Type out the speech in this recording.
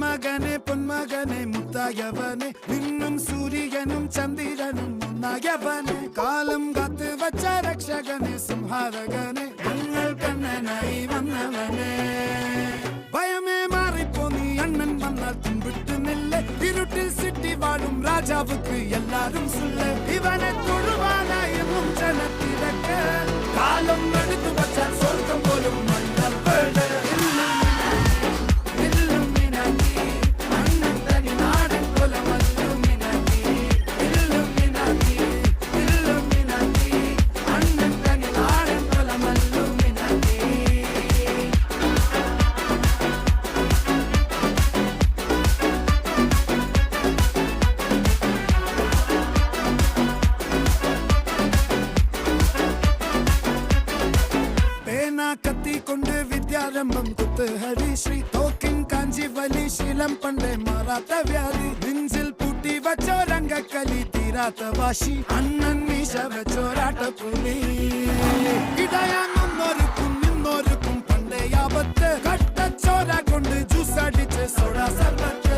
പൊന്മകനെ മുത്തായവനെ നിന്നും സൂര്യനും ചന്ദ്രനും ഒന്നായവനെ കാലം കാത്ത് വച്ച രക്ഷകനെ സംഹാരകനെ ഞങ്ങൾ കണ്ണനായി വന്നവനെ ഭയമേ മാറിപ്പോ നീ അണ്ണൻ വന്നാൽ തുമ്പിട്ട് നില്ല ഇരുട്ടിൽ സിറ്റി വാഴും രാജാവുക്ക് എല്ലാരും സുല്ല ഇവനെ തൊഴുവാനായി എന്നും ജനത്തിരക്ക് കാലം എടുത്തു വച്ചാൽ സ്വർഗം പോലും മണ്ണൽ വീട് കത്തിക്കൊണ്ട് വിദ്യാരംഭം കുത്ത് ഹരിശ്രീ തോക്കിൻ കാഞ്ചി വലി ശീലം പണ്ടേ മാറാത്ത വ്യാധി നെഞ്ചിൽ പൂട്ടി വച്ചോരംഗക്കലി തീരാത്ത വാശി അണ്ണൻ മീശ വെച്ചോരാട്ടപ്പുലി ഇടയാങ്ങൊന്നൊരുക്കും നിന്നൊരുക്കും പണ്ടേ ആപത്ത് കട്ടച്ചോര കൊണ്ട് ജ്യൂസ് അടിച്ച് സോഡ സർബത്ത്